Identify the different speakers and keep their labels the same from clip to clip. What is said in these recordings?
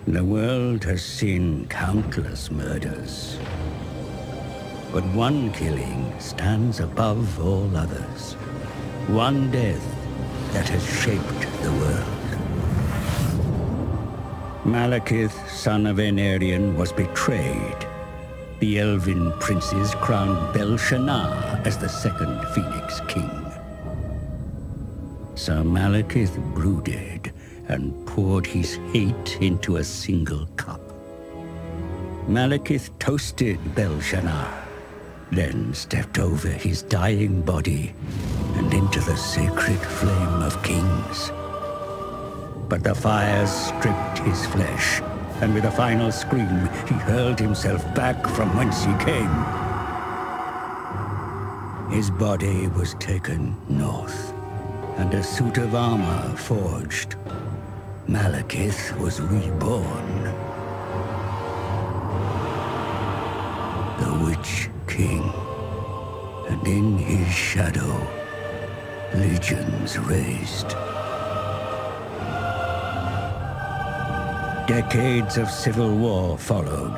Speaker 1: The world has seen countless murders, but one killing stands above all others. One death that has shaped the world. Malekith, son of Aenarion, was betrayed. The Elven princes crowned Bel-Shannar as the second Phoenix King. Sir Malekith brooded and poured his hate into a single cup. Malekith toasted Bel-Shannar, then stepped over his dying body and into the sacred flame of kings. But the fires stripped his flesh, and with a final scream, he hurled himself back from whence he came. His body was taken north, and a suit of armor forged. Malekith was reborn. The Witch King, and in his shadow, legions raised. Decades of civil war followed.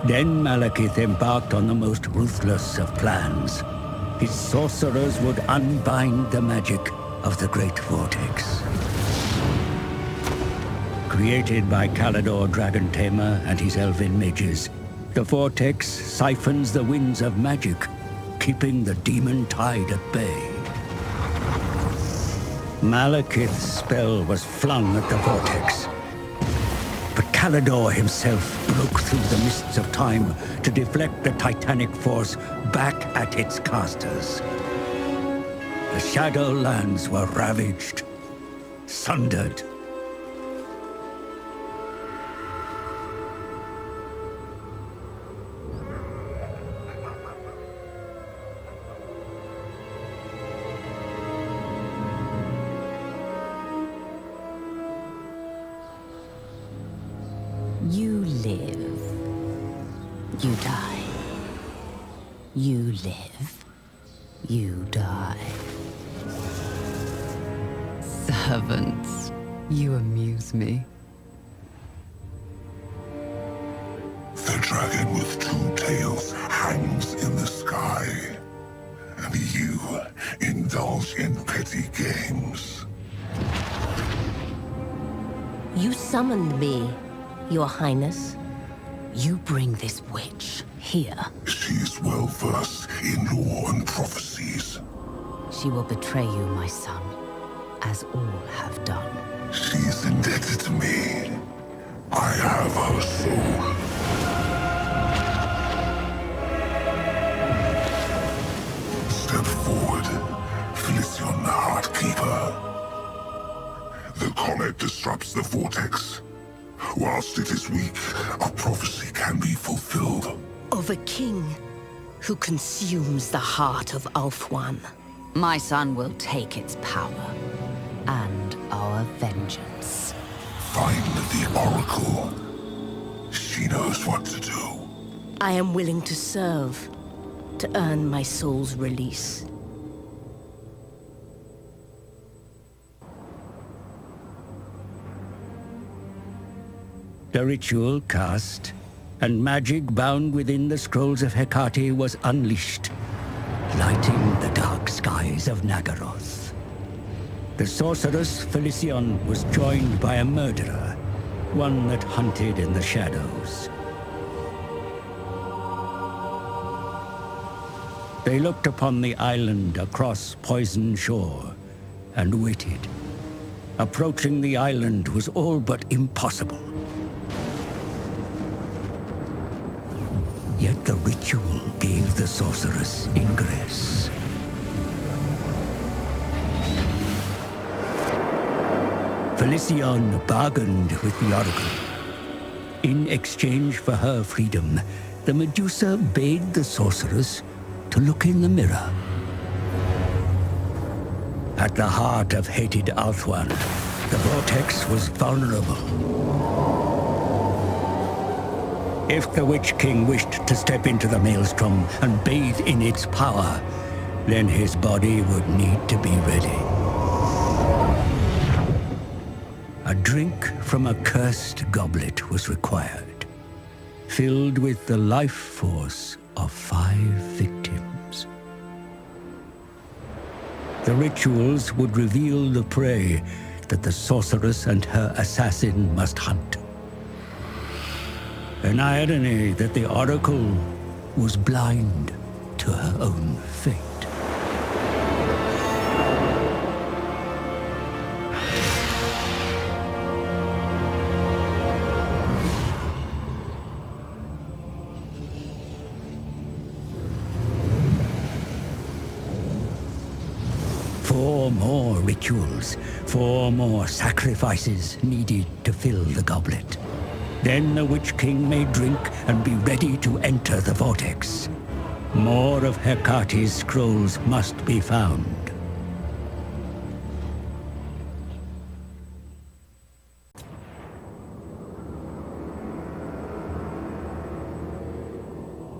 Speaker 1: Then Malekith embarked on the most ruthless of plans. His sorcerers would unbind the magic of the Great Vortex. Created by Kalador Dragon Tamer and his elven mages, the Vortex siphons the winds of magic, keeping the demon tide at bay. Malekith's spell was flung at the Vortex, but Kalador himself broke through the mists of time to deflect the titanic force back at its casters. The Shadowlands were ravaged, sundered.
Speaker 2: You live. You die. You live. You die. Servants, you amuse me.
Speaker 3: The dragon with two tails hangs in the sky, and you indulge in petty games.
Speaker 2: You summoned me, Your Highness. You bring this witch here.
Speaker 3: She's well versed in lore and prophecies.
Speaker 2: She will betray you, my son, as all have done.
Speaker 3: She's indebted to me. I have her soul. Step forward, Felicion the Heartkeeper. The comet disrupts the vortex. Whilst it is weak, a prophecy can be fulfilled.
Speaker 2: Of a king who consumes the heart of Ulthuan. My son will take its power and our vengeance.
Speaker 3: Find the Oracle. She knows what to do.
Speaker 2: I am willing to serve, to earn my soul's release.
Speaker 1: The ritual cast, and magic bound within the scrolls of Hecate was unleashed, lighting the dark skies of Nagaroth. The sorceress Felicion was joined by a murderer, one that hunted in the shadows. They looked upon the island across Poison Shore and waited. Approaching the island was all but impossible. Yet the ritual gave the sorceress ingress. Felicion bargained with the Oracle. In exchange for her freedom, the Medusa bade the sorceress to look in the mirror. At the heart of hated Ulthuan, the vortex was vulnerable. If the Witch King wished to step into the maelstrom and bathe in its power, then his body would need to be ready. A drink from a cursed goblet was required, filled with the life force of 5 victims. The rituals would reveal the prey that the sorceress and her assassin must hunt. An irony that the Oracle was blind to her own fate. Four more rituals, 4 more sacrifices needed to fill the goblet. Then the Witch King may drink and be ready to enter the vortex. More of Hecate's scrolls must be found.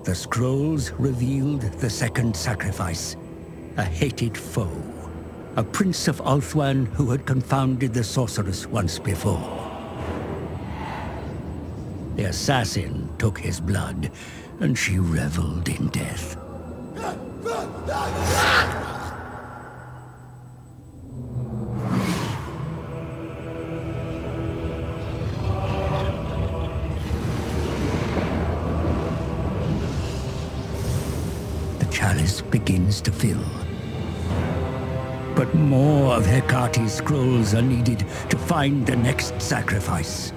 Speaker 1: The scrolls revealed the second sacrifice, a hated foe, a prince of Ulthuan who had confounded the sorceress once before. The assassin took his blood, and she reveled in death. The chalice begins to fill. But more of Hecate's scrolls are needed to find the next sacrifice.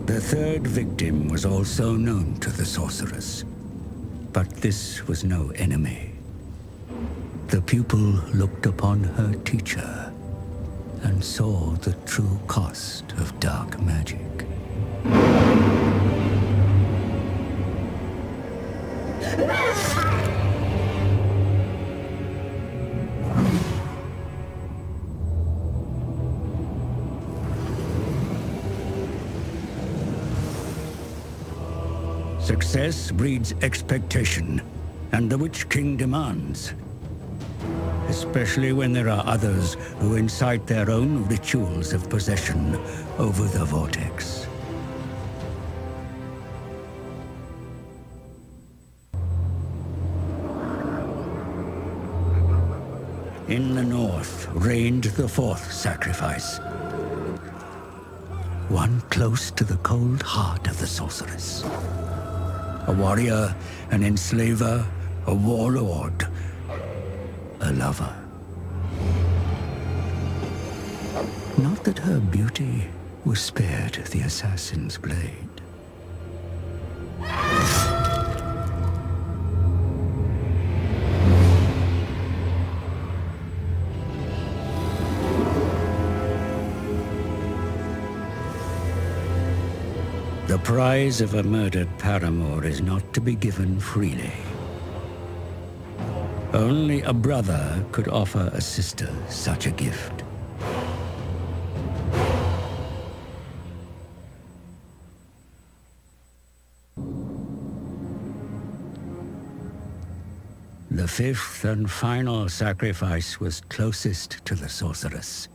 Speaker 1: The third victim was also known to the sorceress, but this was no enemy. The pupil looked upon her teacher and saw the true cost of dark magic. Success breeds expectation, and the Witch King demands. Especially when there are others who incite their own rituals of possession over the vortex. In the north reigned the fourth sacrifice. One close to the cold heart of the sorceress. A warrior, an enslaver, a warlord, a lover. Not that her beauty was spared the assassin's blade. The prize of a murdered paramour is not to be given freely. Only a brother could offer a sister such a gift. The fifth and final sacrifice was closest to the sorceress,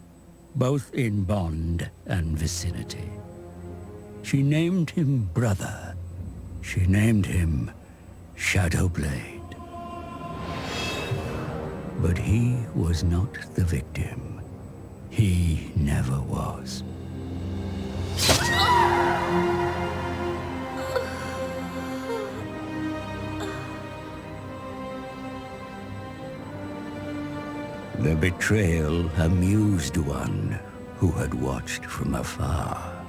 Speaker 1: both in bond and vicinity. She named him brother. She named him Shadowblade. But he was not the victim. He never was. The betrayal amused one who had watched from afar.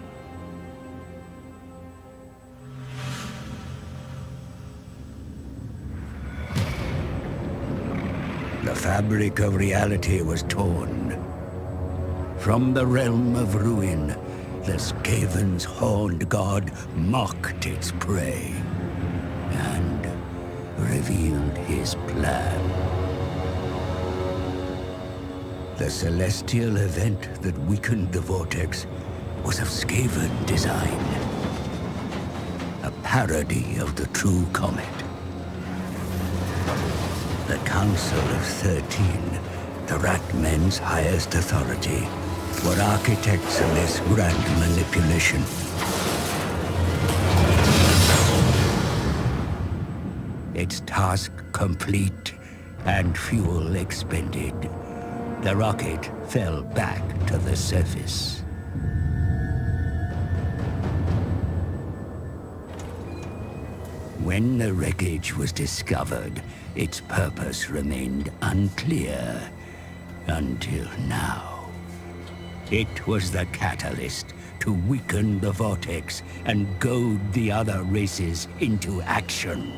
Speaker 1: The fabric of reality was torn. From the realm of ruin, the Skaven's horned god mocked its prey and revealed his plan. The celestial event that weakened the vortex was of Skaven design. A parody of the true comet. The Council of 13, the Rat Men's highest authority, were architects of this grand manipulation. Its task complete and fuel expended, the rocket fell back to the surface. When the wreckage was discovered, its purpose remained unclear until now. It was the catalyst to weaken the Vortex and goad the other races into action.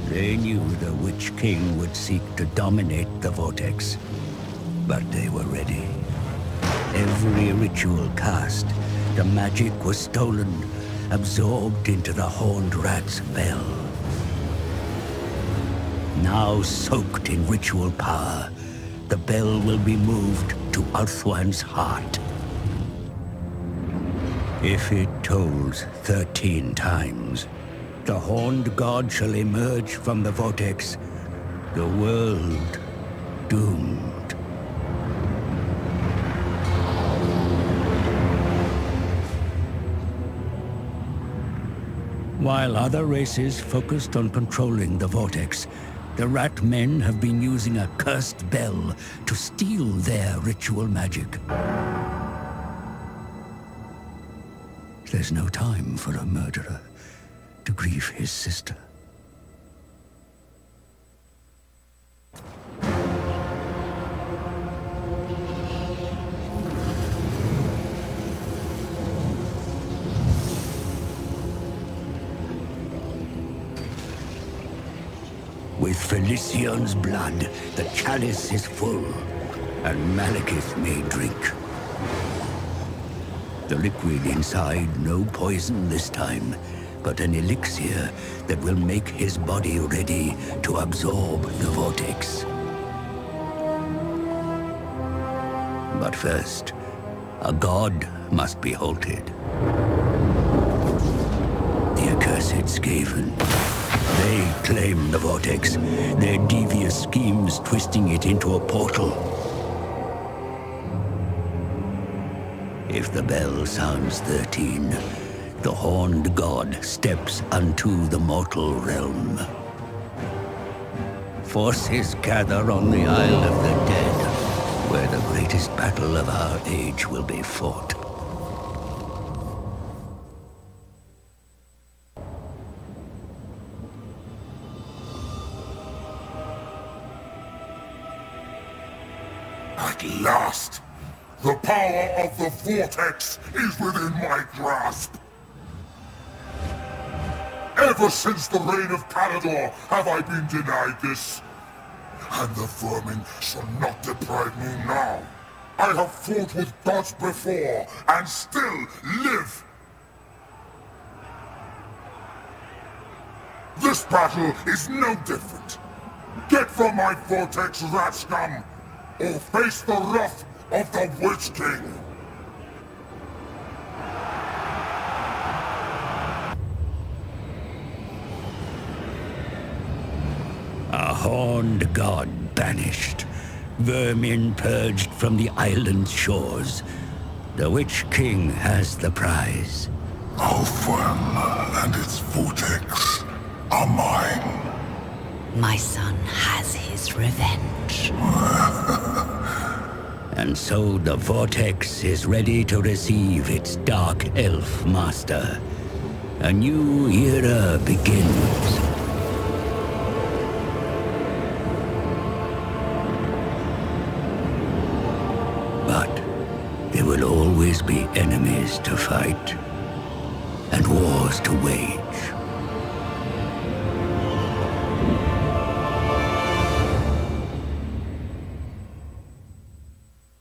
Speaker 1: They knew the Witch King would seek to dominate the Vortex, but they were ready. Every ritual cast, the magic was stolen, absorbed into the Horned Rat's bell. Now soaked in ritual power, the bell will be moved to Ulthuan's heart. If it tolls 13 times, the Horned God shall emerge from the Vortex, the world doomed. While other races focused on controlling the Vortex, the Rat Men have been using a cursed bell to steal their ritual magic. There's no time for a murderer to grieve his sister. With Felician's blood, the chalice is full, and Malekith may drink. The liquid inside, no poison this time, but an elixir that will make his body ready to absorb the Vortex. But first, a god must be halted. The accursed Skaven. They claim the Vortex, their devious schemes twisting it into a portal. If the bell sounds 13, the Horned God steps unto the mortal realm. Forces gather on the Isle of the Dead, where the greatest battle of our age will be fought.
Speaker 3: At last, the power of the Vortex is within my grasp. Ever since the reign of Palador have I been denied this. And the vermin shall not deprive me now. I have fought with gods before, and still live. This battle is no different. Get from my Vortex, rat scum, or face the wrath of the Witch King.
Speaker 1: A Horned God banished, vermin purged from the island's shores. The Witch King has the prize.
Speaker 3: Ulthuan and its Vortex are mine.
Speaker 2: My son has his revenge.
Speaker 1: And so the Vortex is ready to receive its Dark Elf Master. A new era begins. But there will always be enemies to fight and wars to wage.